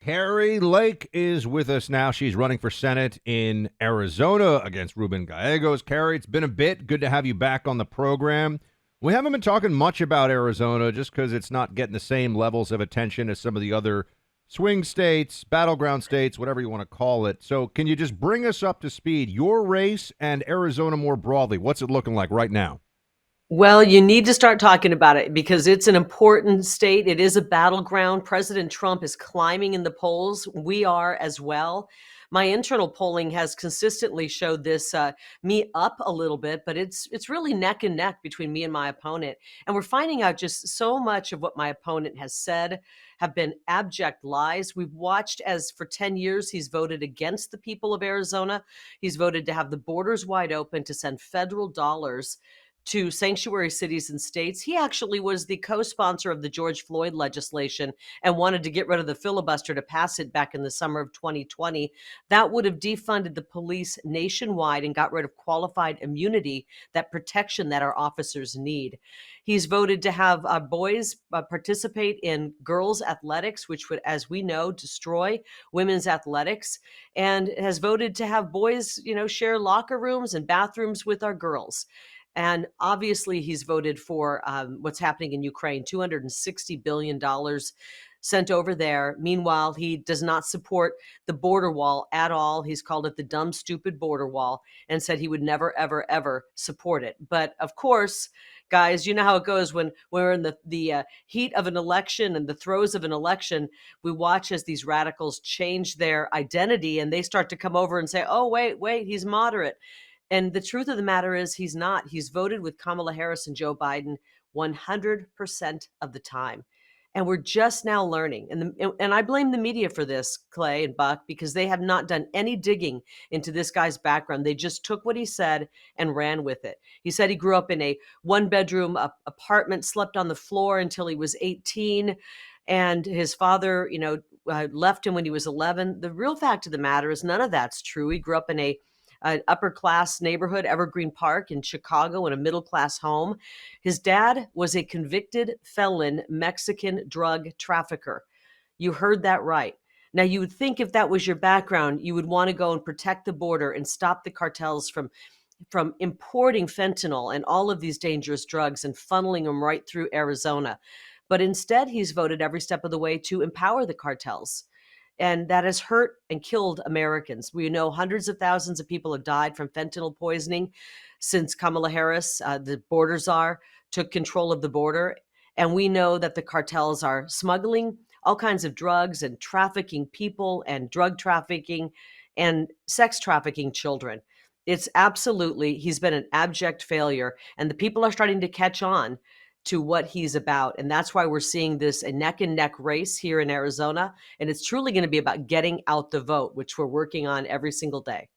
Kari Lake is with us now. She's running for Senate in Arizona against Ruben Gallegos. Kari, it's been a bit. Good to have you back on the program. We haven't been talking much about Arizona just because it's not getting the same levels of attention as some of the other swing states, battleground states, whatever you want to call it. So, can you just bring us up to speed? Your race and Arizona more broadly, what's it looking like right now? Well, you need to start talking about it because it's an important state. It is a battleground. President Trump is climbing in the polls. We are as well. My internal polling has consistently showed this me up a little bit, but it's really neck and neck between me and my opponent. And we're finding out just so much of what my opponent has said have been abject lies. We've watched as for 10 years he's voted against the people of Arizona. He's voted to have the borders wide open, to send federal dollars to sanctuary cities and states. He actually was the co-sponsor of the George Floyd legislation and wanted to get rid of the filibuster to pass it back in the summer of 2020. That would have defunded the police nationwide and got rid of qualified immunity, that protection that our officers need. He's voted to have boys participate in girls' athletics, which would, as we know, destroy women's athletics, and has voted to have boys, share locker rooms and bathrooms with our girls. And obviously, he's voted for what's happening in Ukraine, $260 billion sent over there. Meanwhile, he does not support the border wall at all. He's called it the dumb, stupid border wall and said he would never, ever, ever support it. But of course, guys, you know how it goes when we're in the heat of an election and the throes of an election. We watch as these radicals change their identity and they start to come over and say, oh, wait, he's moderate. And the truth of the matter is he's not. He's voted with Kamala Harris and Joe Biden 100% of the time. And we're just now learning. And I blame the media for this, Clay and Buck, because they have not done any digging into this guy's background. They just took what he said and ran with it. He said he grew up in a one-bedroom apartment, slept on the floor until he was 18. And his father, left him when he was 11. The real fact of the matter is none of that's true. He grew up in an upper class neighborhood, Evergreen Park in Chicago, in a middle class home. His dad was a convicted felon Mexican drug trafficker. You heard that right. Now, you would think if that was your background, you would want to go and protect the border and stop the cartels from importing fentanyl and all of these dangerous drugs and funneling them right through Arizona. But instead, he's voted every step of the way to empower the cartels. And that has hurt and killed Americans. We know hundreds of thousands of people have died from fentanyl poisoning since Kamala Harris, the border czar, took control of the border. And we know that the cartels are smuggling all kinds of drugs and trafficking people and drug trafficking and sex trafficking children. It's absolutely, he's been an abject failure. And the people are starting to catch on to what he's about. And that's why we're seeing this a neck and neck race here in Arizona. And it's truly going to be about getting out the vote, which we're working on every single day.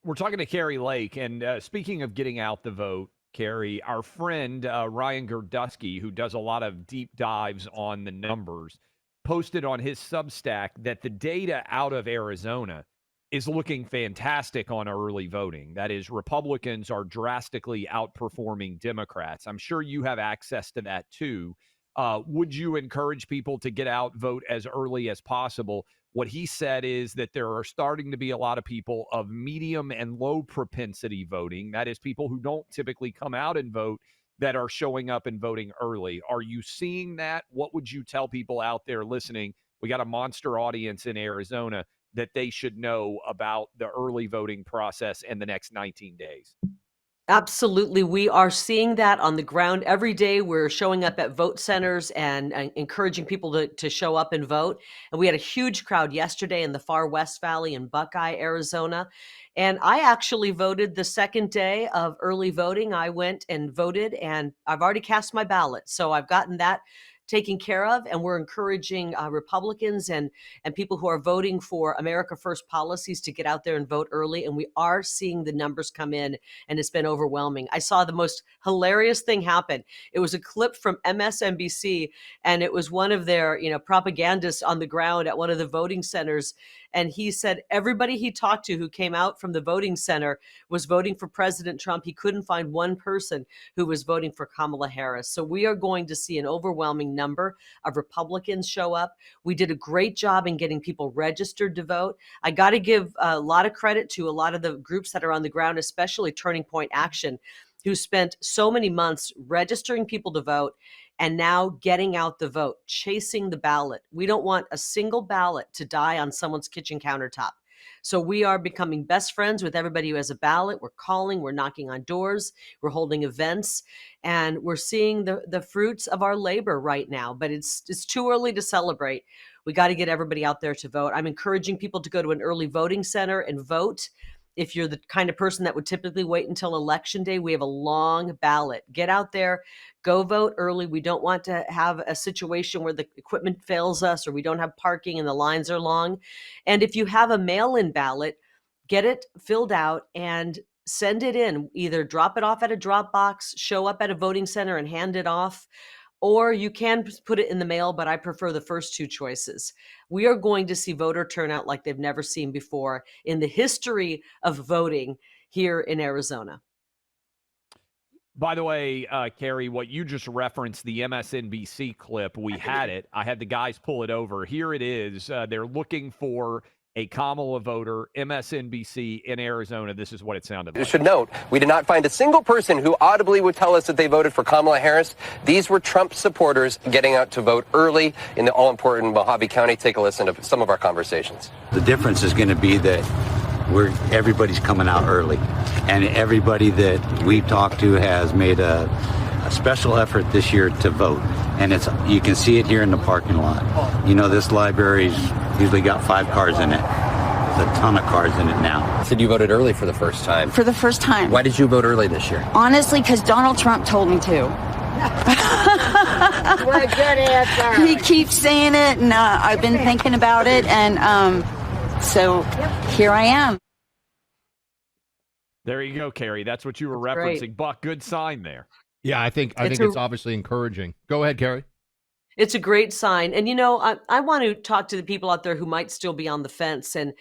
We're talking to Kari Lake. And speaking of getting out the vote, Kari, our friend Ryan Gerdusky, who does a lot of deep dives on the numbers, posted on his Substack that the data out of Arizona is looking fantastic on early voting. That is, Republicans are drastically outperforming Democrats. I'm sure you have access to that too. Would you encourage people to get out, vote as early as possible? What he said is that there are starting to be a lot of people of medium and low propensity voting. That is, people who don't typically come out and vote that are showing up and voting early. Are you seeing that? What would you tell people out there listening? We got a monster audience in Arizona that they should know about the early voting process in the next 19 days. Absolutely. We are seeing that on the ground every day. We're showing up at vote centers and encouraging people to show up and vote. And we had a huge crowd yesterday in the far West Valley in Buckeye, Arizona. And I actually voted the second day of early voting. I went and voted and I've already cast my ballot. So I've gotten that taken care of, and we're encouraging Republicans and people who are voting for America First policies to get out there and vote early. And we are seeing the numbers come in, and it's been overwhelming. I saw the most hilarious thing happen. It was a clip from MSNBC, and it was one of their propagandists on the ground at one of the voting centers. And he said everybody he talked to who came out from the voting center was voting for President Trump. He couldn't find one person who was voting for Kamala Harris. So we are going to see an overwhelming number of Republicans show up. We did a great job in getting people registered to vote. I got to give a lot of credit to a lot of the groups that are on the ground, especially Turning Point Action, who spent so many months registering people to vote and now getting out the vote, chasing the ballot. We don't want a single ballot to die on someone's kitchen countertop. So we are becoming best friends with everybody who has a ballot. We're calling, we're knocking on doors, we're holding events, and we're seeing the fruits of our labor right now. But it's too early to celebrate. We got to get everybody out there to vote. I'm encouraging people to go to an early voting center and vote. If you're the kind of person that would typically wait until election day, we have a long ballot. Get out there, go vote early. We don't want to have a situation where the equipment fails us or we don't have parking and the lines are long. And if you have a mail-in ballot, get it filled out and send it in. Either drop it off at a drop box, show up at a voting center and hand it off, or you can put it in the mail, but I prefer the first two choices. We are going to see voter turnout like they've never seen before in the history of voting here in Arizona. By the way, Kari, what you just referenced, the MSNBC clip, we had it. I had the guys pull it over. Here it is. They're looking for a Kamala voter, MSNBC in Arizona. This is what it sounded like. You should note, we did not find a single person who audibly would tell us that they voted for Kamala Harris. These were Trump supporters getting out to vote early in the all-important Mojave County. Take a listen to some of our conversations. The difference is going to be that everybody's coming out early, and everybody that we've talked to has made a special effort this year to vote, and you can see it here in the parking lot. You know, this library's usually got 5 cars in it. There's a ton of cars in it now. Said you voted early for the first time. For the first time. Why did you vote early this year? Honestly, because Donald Trump told me to. What a good answer. He keeps saying it, and I've been thinking about it, and so here I am. There you go, Kari. That's what you were referencing. Great. Buck, good sign there. Yeah, I think it's obviously encouraging. Go ahead, Kari. It's a great sign. And, you know, I want to talk to the people out there who might still be on the fence. And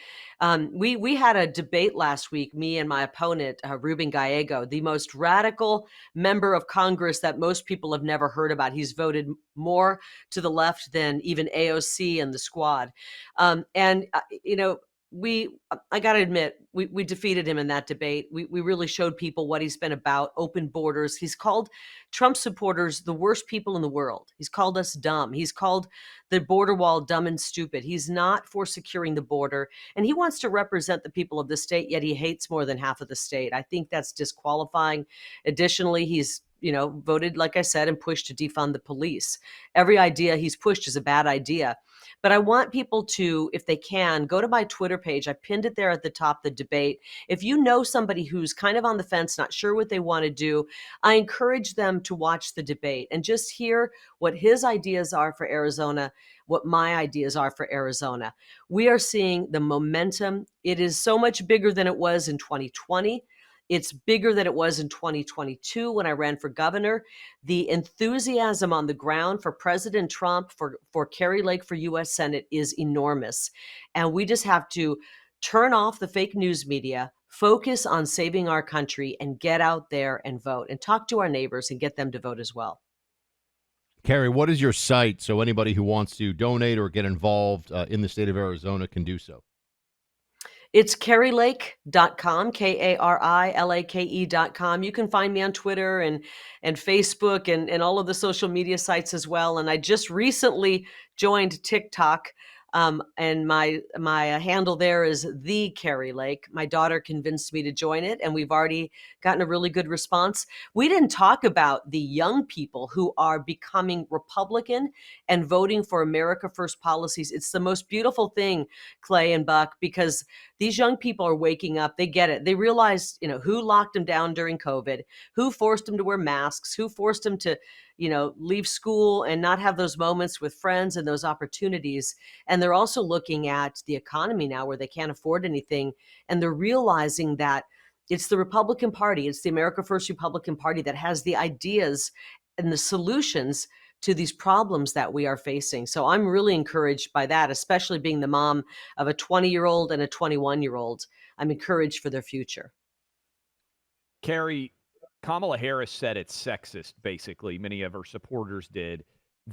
we had a debate last week, me and my opponent, Ruben Gallego, the most radical member of Congress that most people have never heard about. He's voted more to the left than even AOC and the squad. You know, I got to admit, we defeated him in that debate. We really showed people what he's been about, open borders. He's called Trump supporters the worst people in the world. He's called us dumb. He's called the border wall dumb and stupid. He's not for securing the border, and he wants to represent the people of the state, yet he hates more than half of the state. I think that's disqualifying. Additionally, he's voted, like I said, and pushed to defund the police. Every idea he's pushed is a bad idea. But I want people to, if they can, go to my Twitter page. I pinned it there at the top of the debate. If you know somebody who's kind of on the fence, not sure what they want to do, I encourage them to watch the debate and just hear what his ideas are for Arizona, what my ideas are for Arizona. We are seeing the momentum. It is so much bigger than it was in 2020. It's bigger than it was in 2022 when I ran for governor. The enthusiasm on the ground for President Trump, for Kari Lake for U.S. Senate is enormous. And we just have to turn off the fake news media, focus on saving our country, and get out there and vote and talk to our neighbors and get them to vote as well. Kari, what is your site so anybody who wants to donate or get involved in the state of Arizona can do so? It's karilake.com, KARILAKE.com. You can find me on Twitter and Facebook and all of the social media sites as well. And I just recently joined TikTok. And my handle there is the Kari Lake. My daughter convinced me to join it, and we've already gotten a really good response. We didn't talk about the young people who are becoming Republican and voting for America First policies. It's the most beautiful thing, Clay and Buck, because these young people are waking up. They get it. They realize, who locked them down during COVID, who forced them to wear masks, who forced them to leave school and not have those moments with friends and those opportunities. And they're also looking at the economy now where they can't afford anything. And they're realizing that it's the Republican Party, it's the America First Republican Party that has the ideas and the solutions to these problems that we are facing. So I'm really encouraged by that, especially being the mom of a 20-year-old and a 21-year-old. I'm encouraged for their future. Kari, Kamala Harris said it's sexist, basically. Many of her supporters did.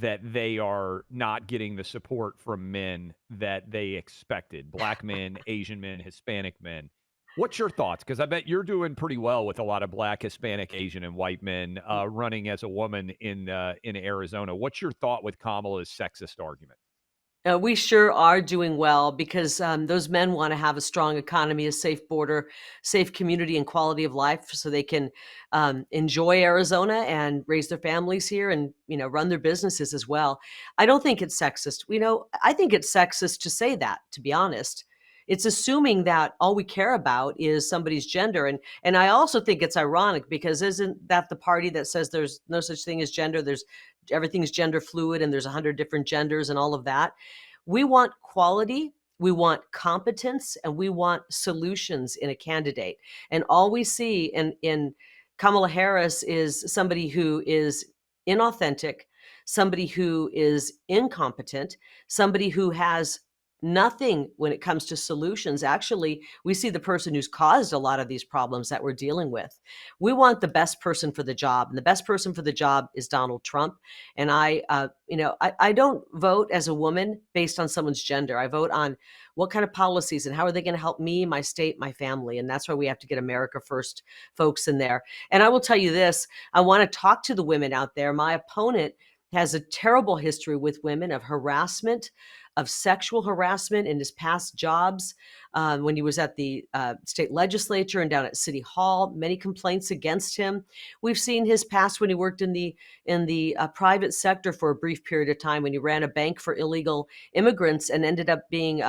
that they are not getting the support from men that they expected, black men, Asian men, Hispanic men. What's your thoughts? Because I bet you're doing pretty well with a lot of black, Hispanic, Asian, and white men running as a woman in Arizona. What's your thought with Kamala's sexist argument? We sure are doing well because those men want to have a strong economy, a safe border, safe community, and quality of life, so they can enjoy Arizona and raise their families here, and run their businesses as well. I don't think it's sexist. I think it's sexist to say that. To be honest, it's assuming that all we care about is somebody's gender, and I also think it's ironic because isn't that the party that says there's no such thing as gender? There's everything's gender fluid, and there's 100 different genders and all of that. We want quality, we want competence, and we want solutions in a candidate. And all we see in Kamala Harris is somebody who is inauthentic, somebody who is incompetent, somebody who has nothing when it comes to solutions. Actually, we see the person who's caused a lot of these problems that we're dealing with. We want the best person for the job, and the best person for the job is Donald Trump. And I don't vote as a woman based on someone's gender. I vote on what kind of policies and how are they going to help me, my state, my family. And that's why we have to get America First folks in there. And I will tell you this, I want to talk to the women out there. My opponent has a terrible history with women of harassment, of sexual harassment in his past jobs. When he was at the state legislature and down at City Hall, many complaints against him. We've seen his past when he worked in the private sector for a brief period of time when he ran a bank for illegal immigrants and ended up being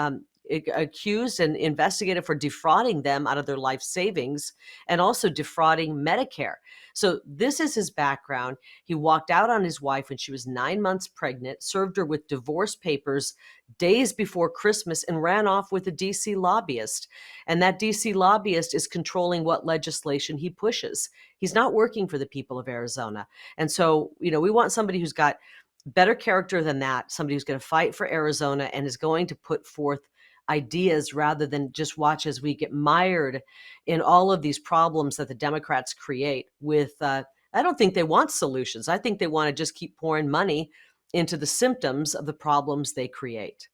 accused and investigated for defrauding them out of their life savings and also defrauding Medicare. So this is his background. He walked out on his wife when she was 9 months pregnant, served her with divorce papers days before Christmas, and ran off with a DC lobbyist. And that DC lobbyist is controlling what legislation he pushes. He's not working for the people of Arizona. And so, we want somebody who's got better character than that, somebody who's going to fight for Arizona and is going to put forth ideas rather than just watch as we get mired in all of these problems that the Democrats create with, I don't think they want solutions. I think they want to just keep pouring money into the symptoms of the problems they create.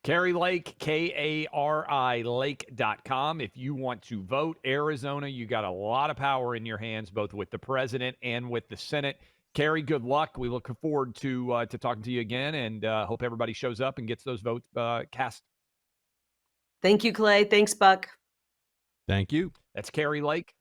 Kari Lake, Kari Lake.com. If you want to vote Arizona, you got a lot of power in your hands, both with the president and with the Senate. Kari, good luck. We look forward to talking to you again, and hope everybody shows up and gets those votes cast. Thank you, Clay. Thanks, Buck. Thank you. That's Kari Lake.